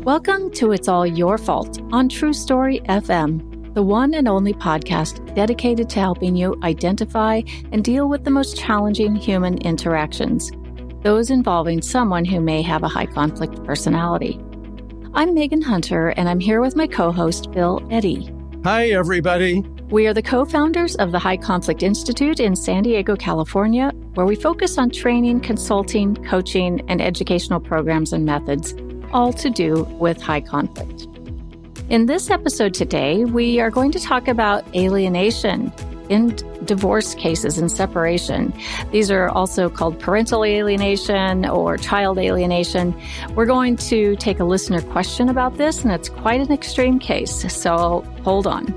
Welcome to It's All Your Fault on True Story FM, the one and only podcast dedicated to helping you identify and deal with the most challenging human interactions, those involving someone who may have a high conflict personality. I'm Megan Hunter, and I'm here with my co-host, Bill Eddy. Hi, everybody. We are the co-founders of the High Conflict Institute in San Diego, California, where we focus on training, consulting, coaching, and educational programs and methods, all to do with high conflict. In this episode today, we are going to talk about alienation in divorce cases and separation. These are also called parental alienation or child alienation. We're going to take a listener question about this, and it's quite an extreme case, so hold on.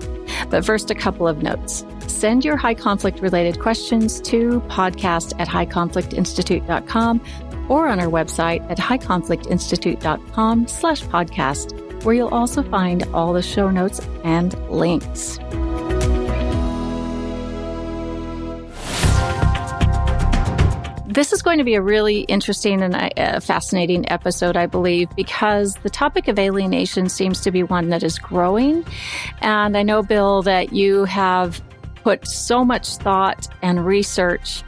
But first, a couple of notes. Send your high conflict related questions to podcast@highconflictinstitute.com or on our website at highconflictinstitute.com/podcast, where you'll also find all the show notes and links. This is going to be a really interesting and fascinating episode, I believe, because the topic of alienation seems to be one that is growing. And I know, Bill, that you have put so much thought and research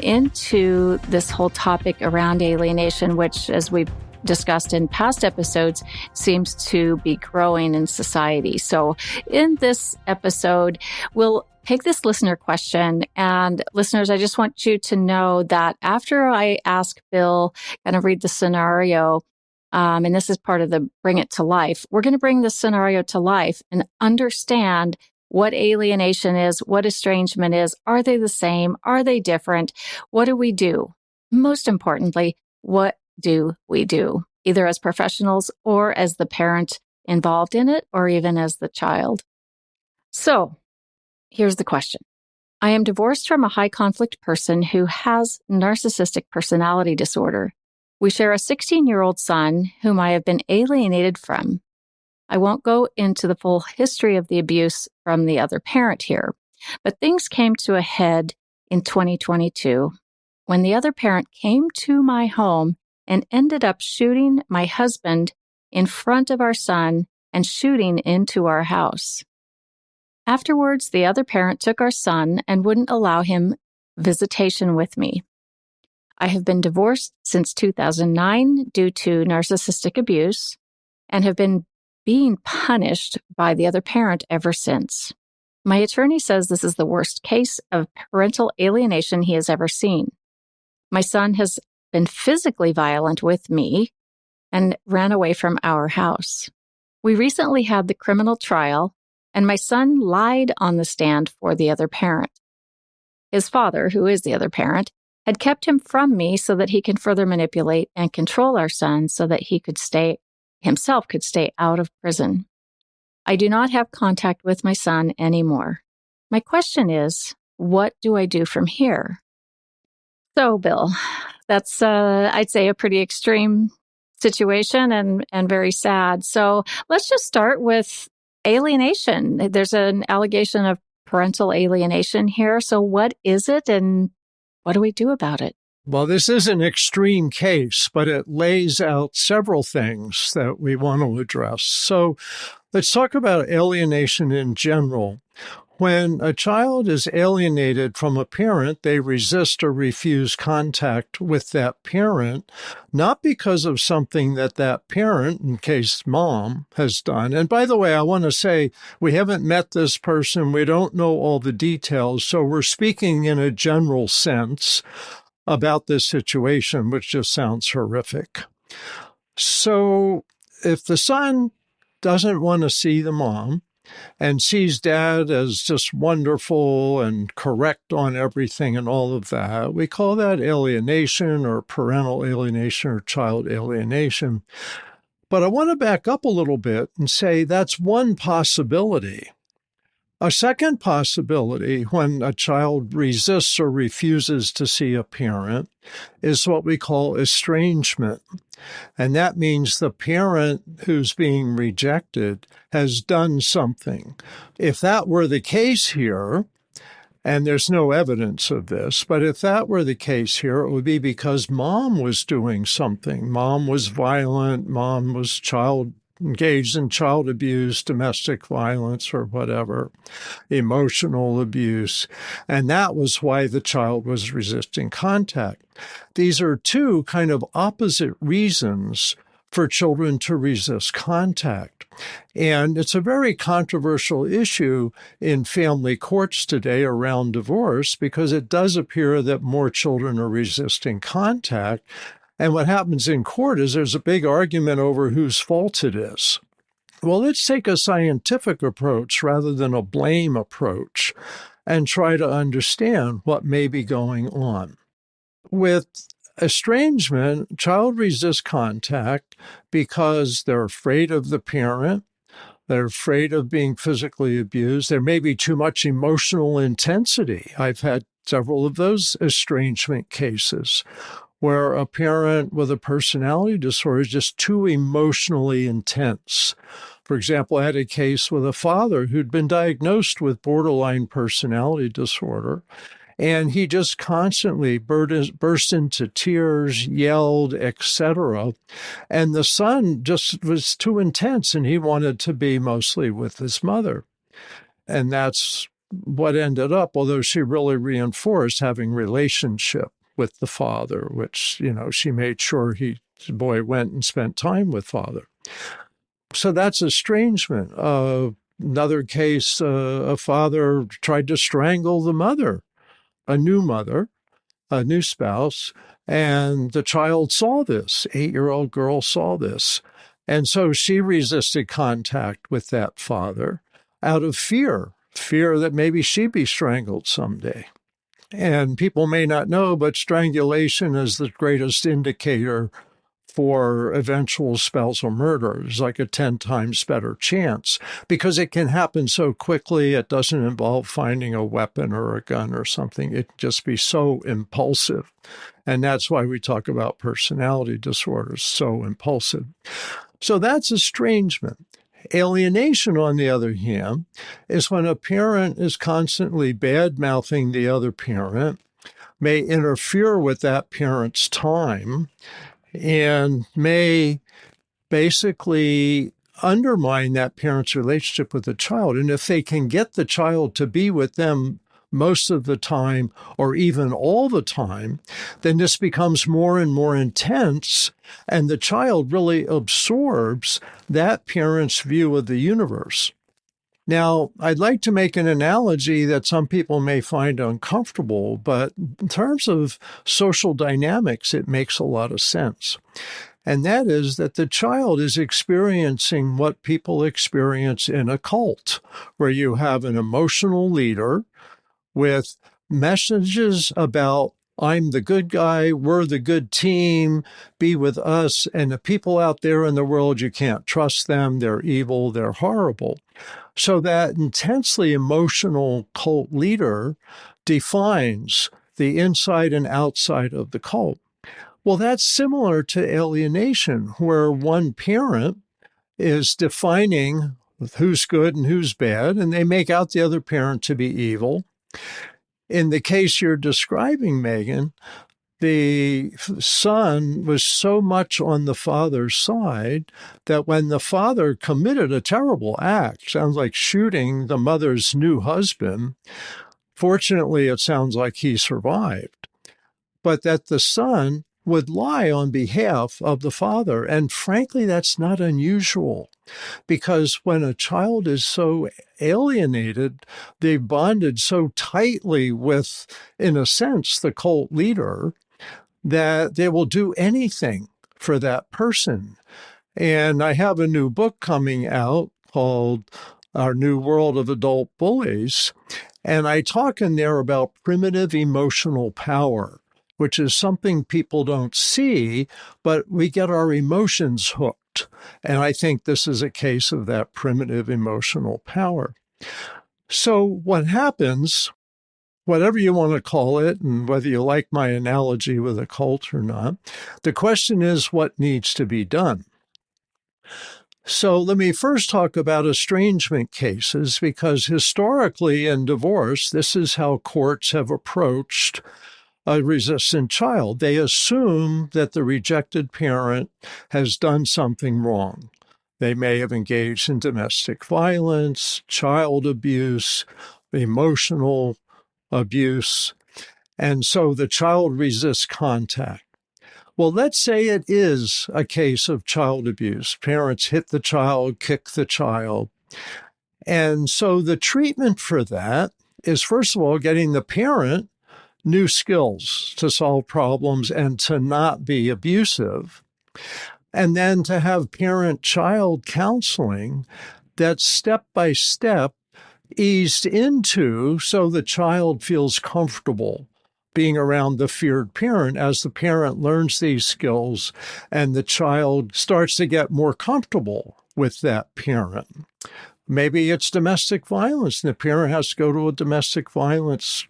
into this whole topic around alienation, which, as we've discussed in past episodes, seems to be growing in society. So in this episode, we'll take this listener question. And listeners, I just want you to know that after I ask Bill, kind of read the scenario, and this is part of the Bring It to Life, we're going to bring the scenario to life and understand what alienation is, what estrangement is. Are they the same? Are they different? What do we do? Most importantly, what do we do, either as professionals or as the parent involved in it, or even as the child? So here's the question. I am divorced from a high conflict person who has narcissistic personality disorder. We share a 16-year-old son whom I have been alienated from. I won't go into the full history of the abuse from the other parent here, but things came to a head in 2022 when the other parent came to my home and ended up shooting my husband in front of our son and shooting into our house. Afterwards, the other parent took our son and wouldn't allow him visitation with me. I have been divorced since 2009 due to narcissistic abuse and have been being punished by the other parent ever since. My attorney says this is the worst case of parental alienation he has ever seen. My son has been physically violent with me and ran away from our house. We recently had the criminal trial, and my son lied on the stand for the other parent. His father, who is the other parent, had kept him from me so that he can further manipulate and control our son so that he could stay out of prison. I do not have contact with my son anymore. My question is, what do I do from here? So, Bill, that's, I'd say, a pretty extreme situation and very sad. So let's just start with alienation. There's an allegation of parental alienation here. So what is it and what do we do about it? Well, this is an extreme case, but it lays out several things that we want to address. So let's talk about alienation in general. When a child is alienated from a parent, they resist or refuse contact with that parent, not because of something that that parent, in case mom, has done. And by the way, I want to say we haven't met this person. We don't know all the details. So we're speaking in a general sense about this situation, which just sounds horrific. So if the son doesn't want to see the mom and sees dad as just wonderful and correct on everything and all of that, we call that alienation or parental alienation or child alienation. But I want to back up a little bit and say that's one possibility. A second possibility when a child resists or refuses to see a parent is what we call estrangement. And that means the parent who's being rejected has done something. If that were the case here, And there's no evidence of this. But if that were the case here, it would be because mom was doing something. Mom was violent. Mom was engaged in child abuse, domestic violence, or whatever, emotional abuse. And that was why the child was resisting contact. These are two kind of opposite reasons for children to resist contact. And it's a very controversial issue in family courts today around divorce because it does appear that more children are resisting contact. And what happens in court is there's a big argument over whose fault it is. Well, let's take a scientific approach rather than a blame approach and try to understand what may be going on. With estrangement, child resists contact because they're afraid of the parent. They're afraid of being physically abused. There may be too much emotional intensity. I've had several of those estrangement cases where a parent with a personality disorder is just too emotionally intense. For example, I had a case with a father who'd been diagnosed with borderline personality disorder. And he just constantly burst into tears, yelled, etc. And the son just was too intense, and he wanted to be mostly with his mother. And that's what ended up, although she really reinforced having relationship with the father, which, she made sure the boy went and spent time with father. So that's estrangement. Another case, a father tried to strangle the mother. A new spouse, and the child saw this. 8-year-old girl saw this. And so she resisted contact with that father out of fear that maybe she'd be strangled someday. And people may not know, but strangulation is the greatest indicator for eventual spousal murder. It's like a 10 times better chance because it can happen so quickly. It doesn't involve finding a weapon or a gun or something. It can just be so impulsive. And that's why we talk about personality disorders, so impulsive. So that's estrangement. Alienation, on the other hand, is when a parent is constantly bad-mouthing the other parent, may interfere with that parent's time, and may basically undermine that parent's relationship with the child. And if they can get the child to be with them most of the time or even all the time, then this becomes more and more intense, and the child really absorbs that parent's view of the universe. Now, I'd like to make an analogy that some people may find uncomfortable, but in terms of social dynamics, it makes a lot of sense. And that is that the child is experiencing what people experience in a cult, where you have an emotional leader with messages about, I'm the good guy, we're the good team, be with us, and the people out there in the world, you can't trust them, they're evil, they're horrible. So that intensely emotional cult leader defines the inside and outside of the cult. Well, that's similar to alienation, where one parent is defining who's good and who's bad, and they make out the other parent to be evil. In the case you're describing, Megan, the son was so much on the father's side that when the father committed a terrible act, sounds like shooting the mother's new husband, fortunately, it sounds like he survived, but that the son would lie on behalf of the father. And frankly, that's not unusual, because when a child is so alienated, they've bonded so tightly with, in a sense, the cult leader, that they will do anything for that person. And I have a new book coming out called Our New World of Adult Bullies, and I talk in there about primitive emotional power, which is something people don't see, but we get our emotions hooked. And I think this is a case of that primitive emotional power. So what happens, whatever you want to call it, and whether you like my analogy with a cult or not, the question is what needs to be done. So let me first talk about estrangement cases, because historically in divorce, this is how courts have approached a resistant child. They assume that the rejected parent has done something wrong. They may have engaged in domestic violence, child abuse, emotional abuse, and so the child resists contact. Well, let's say it is a case of child abuse. Parents hit the child, kick the child. And so the treatment for that is, first of all, getting the parent new skills to solve problems and to not be abusive. And then to have parent-child counseling that's step by step eased into so the child feels comfortable being around the feared parent as the parent learns these skills and the child starts to get more comfortable with that parent. Maybe it's domestic violence, and the parent has to go to a domestic violence,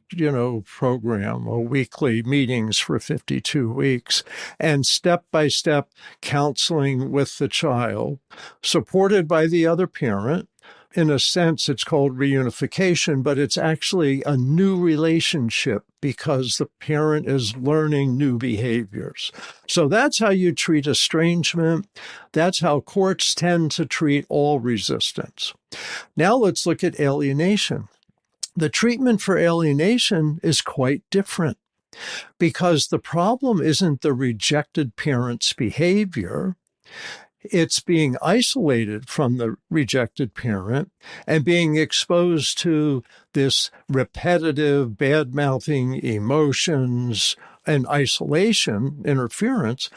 program, or weekly meetings for 52 weeks, and step-by-step counseling with the child, supported by the other parent. In a sense, it's called reunification, but it's actually a new relationship because the parent is learning new behaviors. So that's how you treat estrangement. That's how courts tend to treat all resistance. Now let's look at alienation. The treatment for alienation is quite different because the problem isn't the rejected parent's behavior. It's being isolated from the rejected parent and being exposed to this repetitive bad-mouthing emotions and isolation, interference,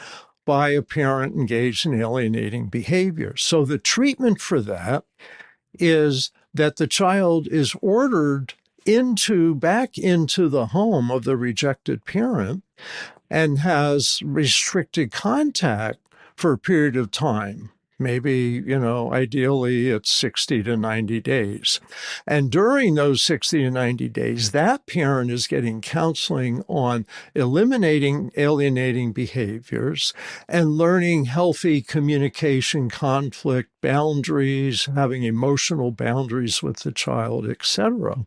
by a parent engaged in alienating behavior. So the treatment for that is that the child is ordered back into the home of the rejected parent and has restricted contact for a period of time. Maybe, ideally it's 60 to 90 days. And during those 60 to 90 days, that parent is getting counseling on eliminating alienating behaviors and learning healthy communication, conflict, boundaries, having emotional boundaries with the child, etc.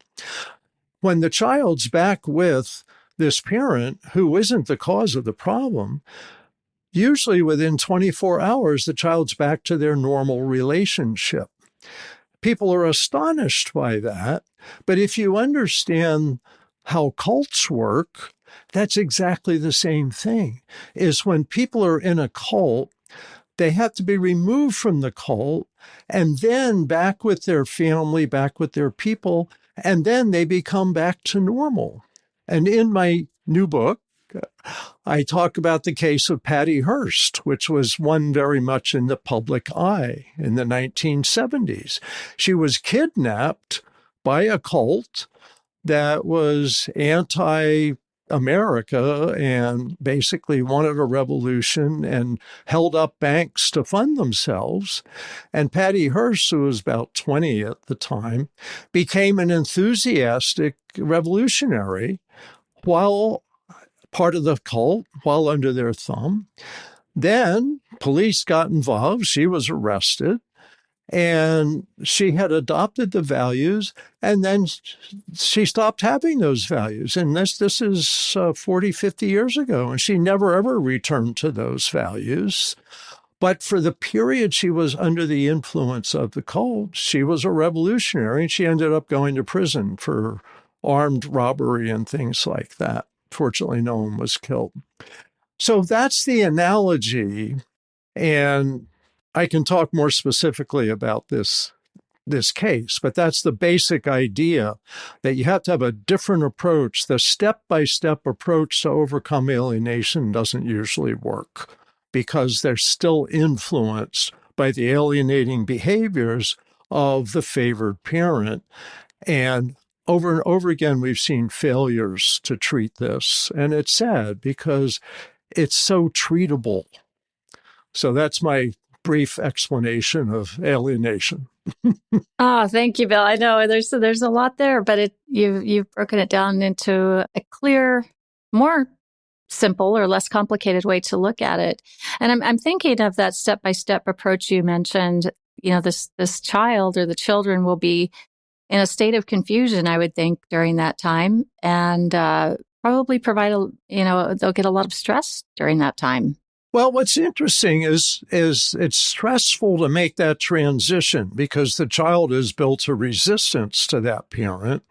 When the child's back with this parent who isn't the cause of the problem, usually within 24 hours, the child's back to their normal relationship. People are astonished by that. But if you understand how cults work, that's exactly the same thing. Is when people are in a cult, they have to be removed from the cult and then back with their family, back with their people, and then they become back to normal. And in my new book, I talk about the case of Patty Hearst, which was one very much in the public eye in the 1970s. She was kidnapped by a cult that was anti-America and basically wanted a revolution and held up banks to fund themselves. And Patty Hearst, who was about 20 at the time, became an enthusiastic revolutionary while part of the cult, while under their thumb. Then police got involved. She was arrested. And she had adopted the values, and then she stopped having those values. And this is 40, 50 years ago, and she never, ever returned to those values. But for the period she was under the influence of the cult, she was a revolutionary, and she ended up going to prison for armed robbery and things like that. Fortunately, no one was killed. So that's the analogy. And I can talk more specifically about this case, but that's the basic idea, that you have to have a different approach. The step-by-step approach to overcome alienation doesn't usually work because they're still influenced by the alienating behaviors of the favored parent. And over again, we've seen failures to treat this. And it's sad because it's so treatable. So that's my brief explanation of alienation. Oh, thank you, Bill. I know there's a lot there, but you've broken it down into a clear, more simple or less complicated way to look at it. And I'm thinking of that step-by-step approach you mentioned this child or the children will be in a state of confusion, I would think, during that time, and probably they'll get a lot of stress during that time. Well, what's interesting is it's stressful to make that transition because the child has built a resistance to that parent.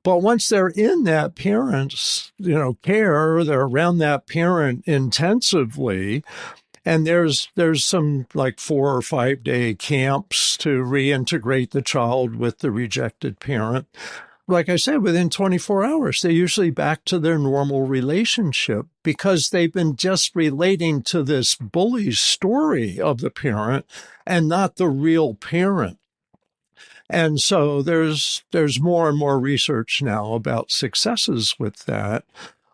But once they're in that parent's, care, they're around that parent intensively, and there's some like 4 or 5 day camps to reintegrate the child with the rejected parent. Like I said, within 24 hours, they're usually back to their normal relationship because they've been just relating to this bully story of the parent and not the real parent. And so there's more and more research now about successes with that.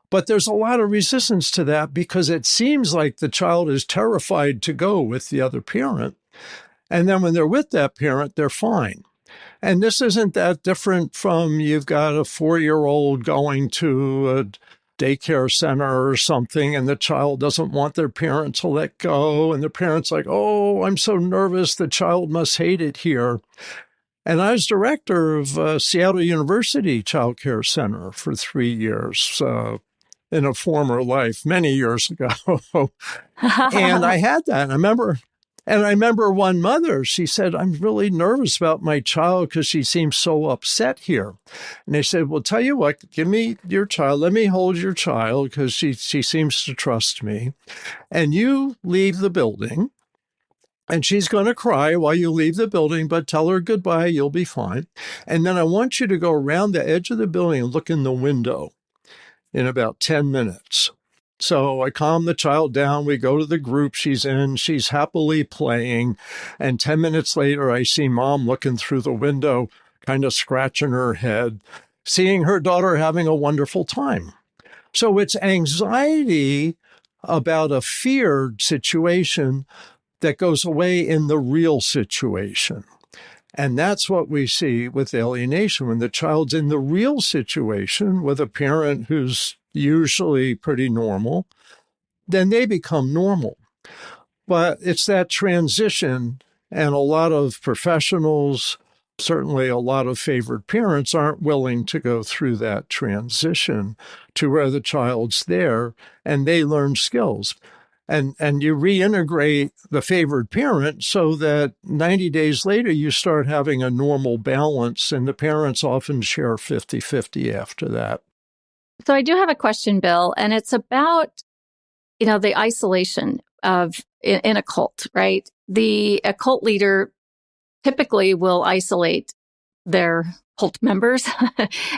But there's a lot of resistance to that because it seems like the child is terrified to go with the other parent. And then when they're with that parent, they're fine. And this isn't that different from you've got a 4-year-old going to a daycare center or something, and the child doesn't want their parent to let go. And the parent's like, oh, I'm so nervous. The child must hate it here. And I was director of Seattle University Child Care Center for 3 years in a former life, many years ago. And I had that. I remember one mother, she said, I'm really nervous about my child because she seems so upset here. And they said, well, tell you what, give me your child. Let me hold your child because she seems to trust me. And you leave the building. And she's going to cry while you leave the building, but tell her goodbye. You'll be fine. And then I want you to go around the edge of the building and look in the window in about 10 minutes. So I calm the child down. We go to the group she's in. She's happily playing. And 10 minutes later, I see mom looking through the window, kind of scratching her head, seeing her daughter having a wonderful time. So it's anxiety about a feared situation that goes away in the real situation. And that's what we see with alienation. When the child's in the real situation with a parent who's usually pretty normal, then they become normal. But it's that transition, and a lot of professionals, certainly a lot of favored parents, aren't willing to go through that transition to where the child's there and they learn skills. And you reintegrate the favored parent so that 90 days later, you start having a normal balance, and the parents often share 50-50 after that. So I do have a question, Bill, and it's about, the isolation of in a cult, right? A cult leader typically will isolate their cult members.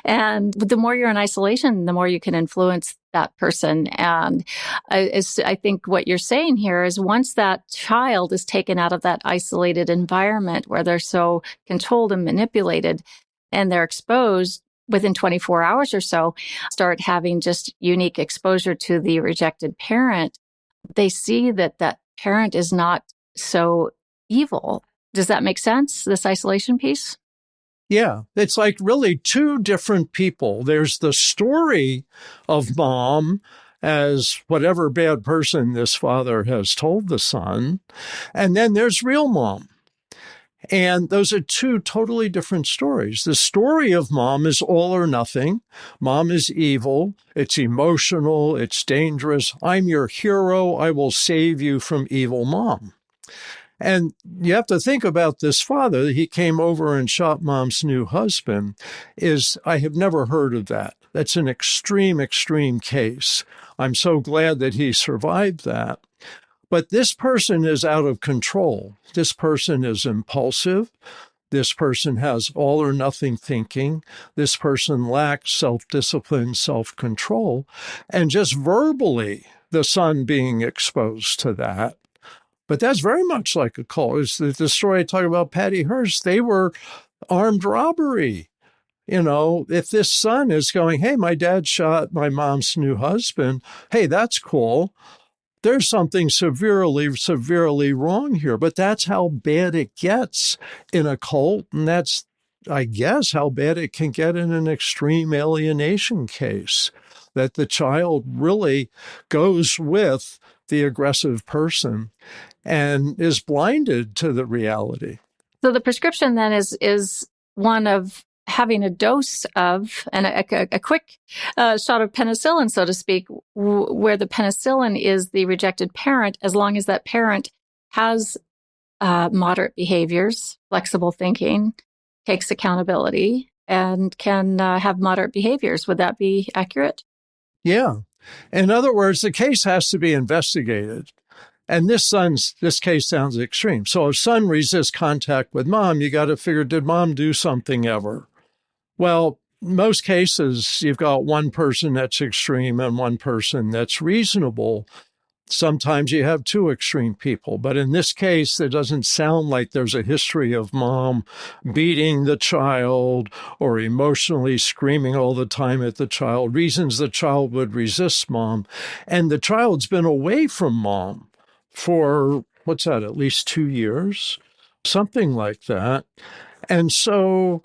And the more you're in isolation, the more you can influence that person. And I think what you're saying here is once that child is taken out of that isolated environment where they're so controlled and manipulated and they're exposed within 24 hours or so, start having just unique exposure to the rejected parent, they see that that parent is not so evil. Does that make sense, this isolation piece? Yeah, it's like really two different people. There's the story of mom as whatever bad person this father has told the son, and then there's real mom. And those are two totally different stories. The story of mom is all or nothing. Mom is evil. It's emotional. It's dangerous. I'm your hero. I will save you from evil mom. And you have to think about this father. He came over and shot mom's new husband. I have never heard of that. That's an extreme, extreme case. I'm so glad that he survived that. But this person is out of control. This person is impulsive. This person has all or nothing thinking. This person lacks self-discipline, self-control. And just verbally, the son being exposed to that. But that's very much like a cult. It's the story I talk about Patty Hearst. They were armed robbery. If this son is going, hey, my dad shot my mom's new husband. Hey, that's cool. There's something severely, severely wrong here. But that's how bad it gets in a cult. And that's, I guess, how bad it can get in an extreme alienation case, that the child really goes with the aggressive person and is blinded to the reality. So the prescription then is one of having a dose of, and a quick shot of penicillin, so to speak, where the penicillin is the rejected parent, as long as that parent has moderate behaviors, flexible thinking, takes accountability, and can have moderate behaviors. Would that be accurate? Yeah. In other words, the case has to be investigated. And this case sounds extreme. So if son resists contact with mom, you got to figure, did mom do something ever? Well, most cases, you've got one person that's extreme and one person that's reasonable. Sometimes you have two extreme people. But in this case, it doesn't sound like there's a history of mom beating the child or emotionally screaming all the time at the child, reasons the child would resist mom. And the child's been away from mom for, what's that, at least 2 years? Something like that. And so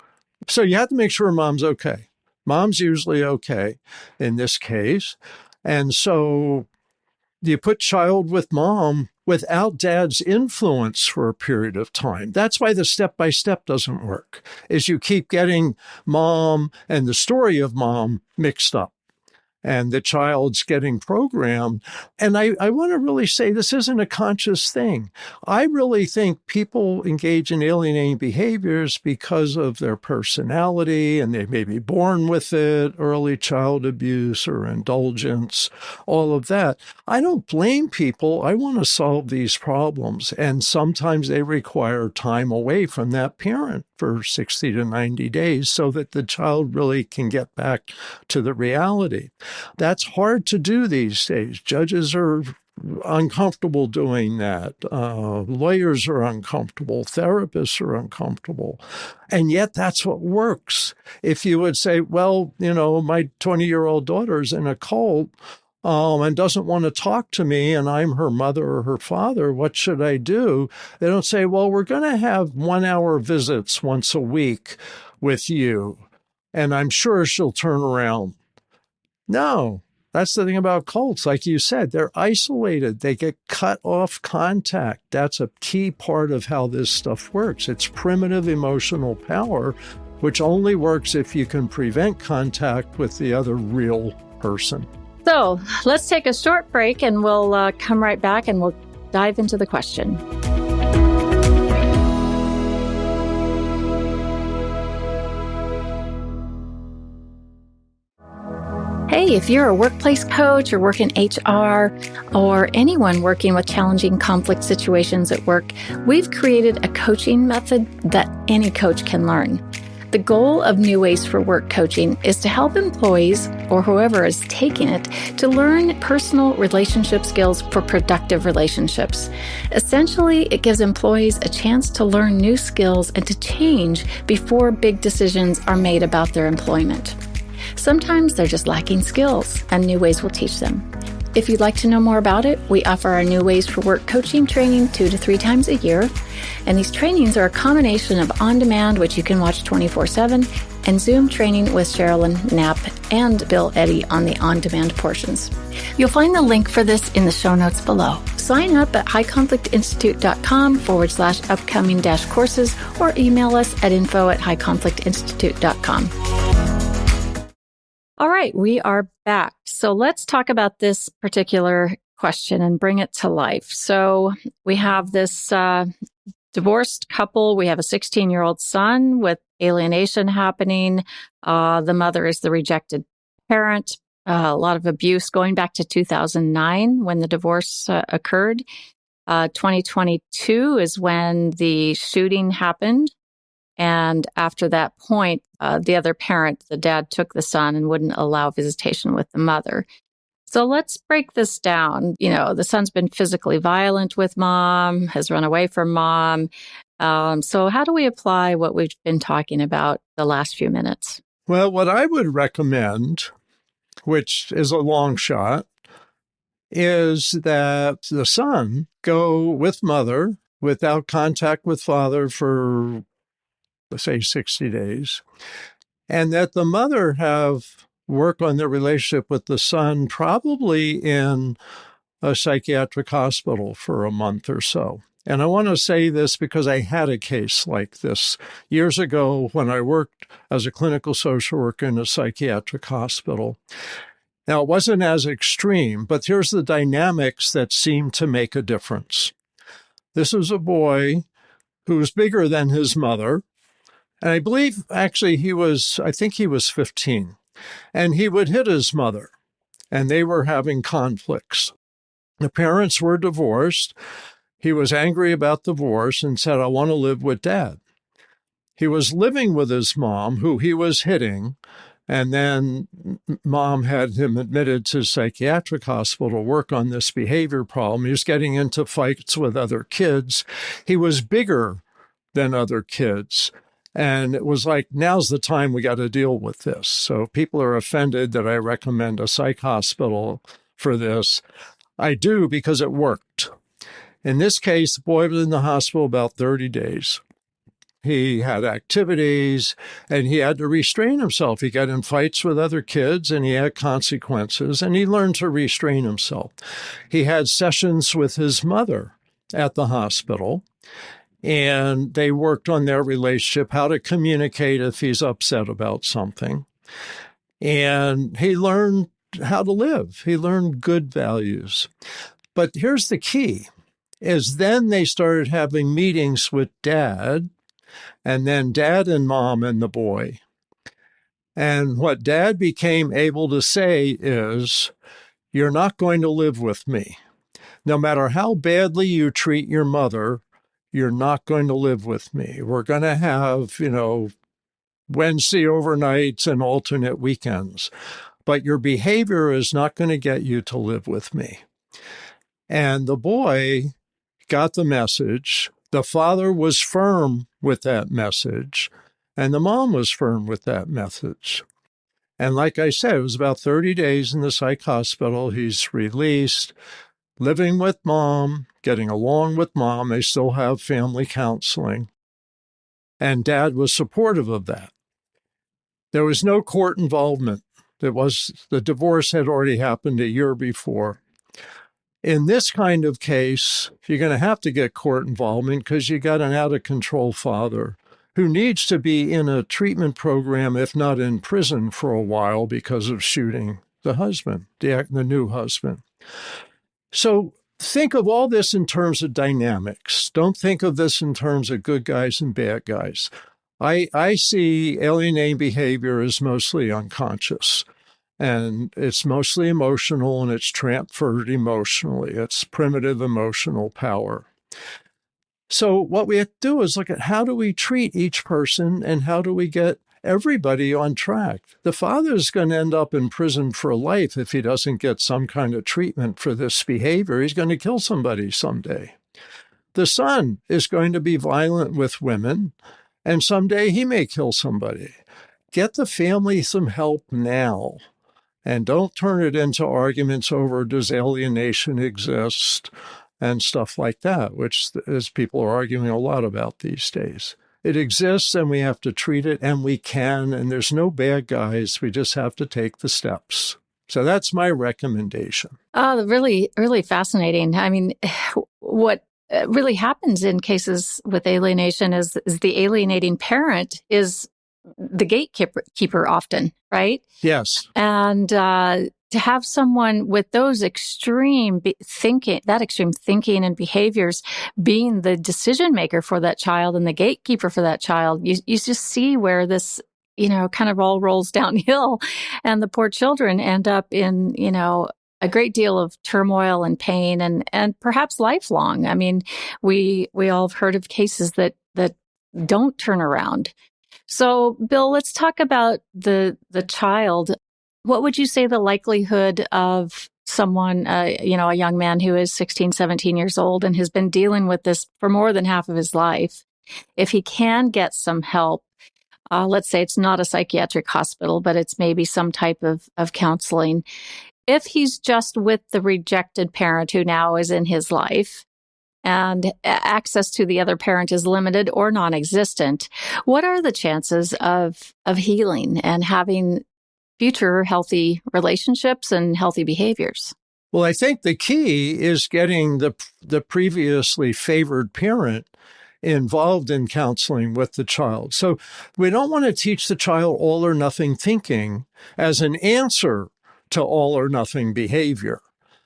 you have to make sure mom's okay. Mom's usually okay in this case. And so you put child with mom without dad's influence for a period of time. That's why the step-by-step doesn't work, is you keep getting mom and the story of mom mixed up. And the child's getting programmed. And I want to really say this isn't a conscious thing. I really think people engage in alienating behaviors because of their personality, and they may be born with it, early child abuse or indulgence, all of that. I don't blame people. I want to solve these problems. And sometimes they require time away from that parent for 60 to 90 days so that the child really can get back to the reality. That's hard to do these days. Judges are uncomfortable doing that. Lawyers are uncomfortable. Therapists are uncomfortable. And yet that's what works. If you would say, well, my 20-year-old daughter's in a cult and doesn't want to talk to me, and I'm her mother or her father, what should I do? They don't say, well, we're going to have 1-hour visits once a week with you, and I'm sure she'll turn around. No, that's the thing about cults. Like you said, they're isolated. They get cut off contact. That's a key part of how this stuff works. It's primitive emotional power, which only works if you can prevent contact with the other real person. So let's take a short break, and we'll come right back and we'll dive into the question. Hey, if you're a workplace coach or work in HR or anyone working with challenging conflict situations at work, we've created a coaching method that any coach can learn. The goal of New Ways for Work coaching is to help employees, or whoever is taking it, to learn personal relationship skills for productive relationships. Essentially, it gives employees a chance to learn new skills and to change before big decisions are made about their employment. Sometimes they're just lacking skills, and New Ways will teach them. If you'd like to know more about it, we offer our New Ways for Work coaching training 2 to 3 times a year. And these trainings are a combination of on-demand, which you can watch 24/7, and Zoom training with Sherilyn Knapp and Bill Eddy on the on-demand portions. You'll find the link for this in the show notes below. Sign up at highconflictinstitute.com/upcoming-courses or email us at info@highconflictinstitute.com. All right, we are back. So let's talk about this particular question and bring it to life. So we have this divorced couple. We have a 16-year-old son with alienation happening. The mother is the rejected parent. A lot of abuse going back to 2009 when the divorce occurred. 2022 is when the shooting happened. And after that point, the other parent, the dad, took the son and wouldn't allow visitation with the mother. So let's break this down. The son's been physically violent with mom, has run away from mom. So how do we apply what we've been talking about the last few minutes? Well, what I would recommend, which is a long shot, is that the son go with mother without contact with father for, let's say, 60 days, and that the mother have work on their relationship with the son, probably in a psychiatric hospital for a month or so. And I want to say this because I had a case like this years ago when I worked as a clinical social worker in a psychiatric hospital. Now, it wasn't as extreme, but here's the dynamics that seemed to make a difference. This was a boy who was bigger than his mother. And I believe actually I think he was 15. And he would hit his mother, and they were having conflicts. The parents were divorced. He was angry about divorce and said, I want to live with dad. He was living with his mom, who he was hitting, and then mom had him admitted to a psychiatric hospital to work on this behavior problem. He was getting into fights with other kids. He was bigger than other kids. And it was like, now's the time we got to deal with this. So if people are offended that I recommend a psych hospital for this, I do because it worked. In this case, the boy was in the hospital about 30 days. He had activities and he had to restrain himself. He got in fights with other kids and he had consequences and he learned to restrain himself. He had sessions with his mother at the hospital and they worked on their relationship, how to communicate if he's upset about something. And he learned how to live. He learned good values. But here's the key. Is then they started having meetings with dad, and then dad and mom and the boy. And what dad became able to say is, you're not going to live with me. No matter how badly you treat your mother, you're not going to live with me. We're going to have, Wednesday overnights and alternate weekends. But your behavior is not going to get you to live with me. And the boy got the message. The father was firm with that message, and the mom was firm with that message. And like I said, it was about 30 days in the psych hospital. He's released, living with mom, getting along with mom. They still have family counseling. And dad was supportive of that. There was no court involvement. The divorce had already happened a year before. In this kind of case, you're going to have to get court involvement because you got an out-of-control father who needs to be in a treatment program, if not in prison for a while because of shooting the husband, the new husband. So think of all this in terms of dynamics. Don't think of this in terms of good guys and bad guys. I see alienating behavior as mostly unconscious. And it's mostly emotional and it's transferred emotionally. It's primitive emotional power. So what we have to do is look at how do we treat each person and how do we get everybody on track. The father is going to end up in prison for life if he doesn't get some kind of treatment for this behavior. He's going to kill somebody someday. The son is going to be violent with women, and someday he may kill somebody. Get the family some help now. And don't turn it into arguments over does alienation exist and stuff like that, which is people are arguing a lot about these days. It exists and we have to treat it and we can, and there's no bad guys. We just have to take the steps. So that's my recommendation. Oh, really, really fascinating. I mean, what really happens in cases with alienation is the alienating parent is the gatekeeper often, right? Yes. And to have someone with those extreme thinking and behaviors being the decision maker for that child and the gatekeeper for that child, you just see where this, kind of all rolls downhill and the poor children end up in, a great deal of turmoil and pain and perhaps lifelong. I mean, we all have heard of cases that don't turn around. So, Bill, let's talk about the child. What would you say the likelihood of someone, a young man who is 16, 17 years old and has been dealing with this for more than half of his life, if he can get some help, let's say it's not a psychiatric hospital, but it's maybe some type of counseling, if he's just with the rejected parent who now is in his life, and access to the other parent is limited or non-existent, what are the chances of healing and having future healthy relationships and healthy behaviors? Well, I think the key is getting the previously favored parent involved in counseling with the child. So we don't want to teach the child all or nothing thinking as an answer to all or nothing behavior.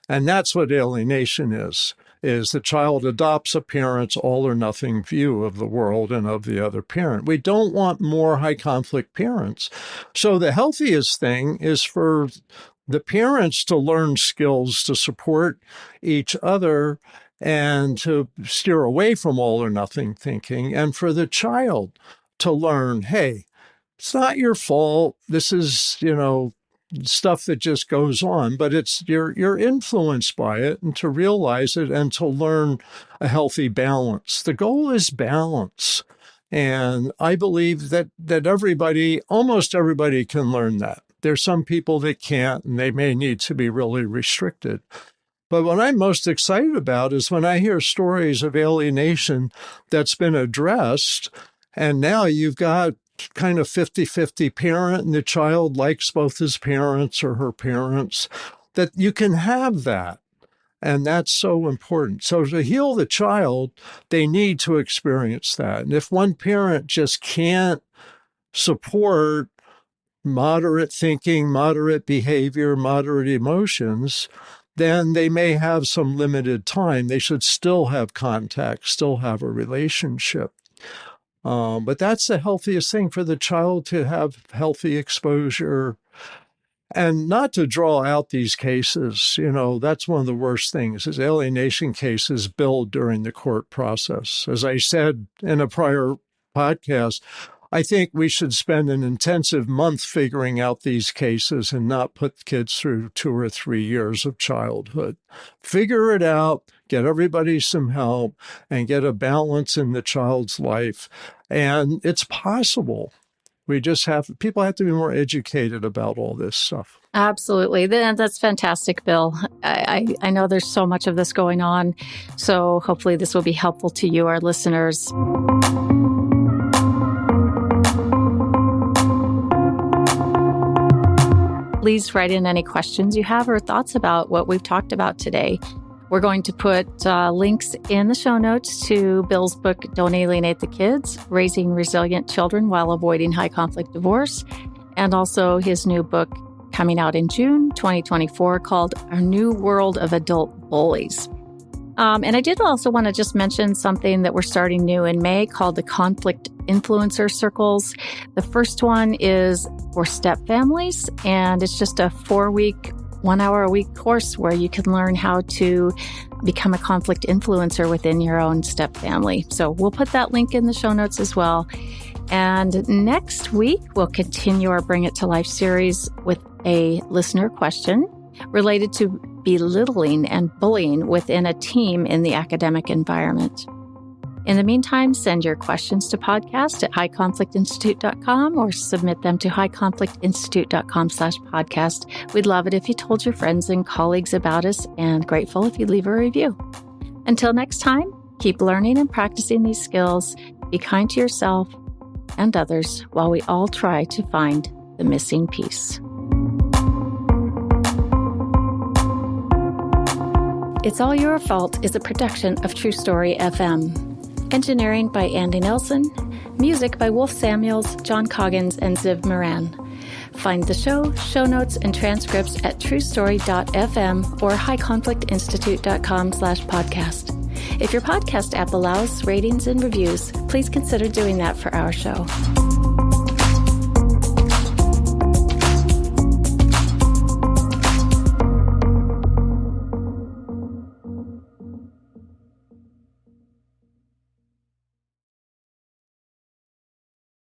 And that's what alienation is the child adopts a parent's all or nothing view of the world and of the other parent. We don't want more high conflict parents. So the healthiest thing is for the parents to learn skills to support each other and to steer away from all or nothing thinking, and for the child to learn, hey, it's not your fault. This is, stuff that just goes on, but you're influenced by it, and to realize it and to learn a healthy balance. The goal is balance. And I believe that almost everybody can learn that. There's some people that can't, and they may need to be really restricted. But what I'm most excited about is when I hear stories of alienation that's been addressed, and now you've got kind of 50-50 parent, and the child likes both his parents or her parents, that you can have that. And that's so important. So to heal the child, they need to experience that. And if one parent just can't support moderate thinking, moderate behavior, moderate emotions, then they may have some limited time. They should still have contact, still have a relationship. But that's the healthiest thing for the child, to have healthy exposure and not to draw out these cases. That's one of the worst things, is alienation cases build during the court process. As I said in a prior podcast, I think we should spend an intensive month figuring out these cases and not put kids through 2 or 3 years of childhood. Figure it out, get everybody some help, and get a balance in the child's life. And it's possible. People have to be more educated about all this stuff. Absolutely. That's fantastic, Bill. I know there's so much of this going on, so hopefully this will be helpful to you, our listeners. Please write in any questions you have or thoughts about what we've talked about today. We're going to put links in the show notes to Bill's book, Don't Alienate the Kids, Raising Resilient Children While Avoiding High Conflict Divorce, and also his new book coming out in June 2024 called Our New World of Adult Bullies. And I did also want to just mention something that we're starting new in May called the Conflict Influencer Circles. The first one is for step families, and it's just a 4-week, 1-hour-a-week course where you can learn how to become a conflict influencer within your own step family. So we'll put that link in the show notes as well. And next week, we'll continue our Bring It to Life series with a listener question related to belittling and bullying within a team in the academic environment. In the meantime, send your questions to podcast@highconflictinstitute.com or submit them to highconflictinstitute.com/podcast. We'd love it if you told your friends and colleagues about us, and grateful if you leave a review. Until next time, keep learning and practicing these skills. Be kind to yourself and others while we all try to find the missing piece. It's All Your Fault is a production of True Story FM. Engineering by Andy Nelson. Music by Wolf Samuels, John Coggins, and Ziv Moran. Find the show notes, and transcripts at truestory.fm or highconflictinstitute.com/podcast. If your podcast app allows ratings and reviews, please consider doing that for our show.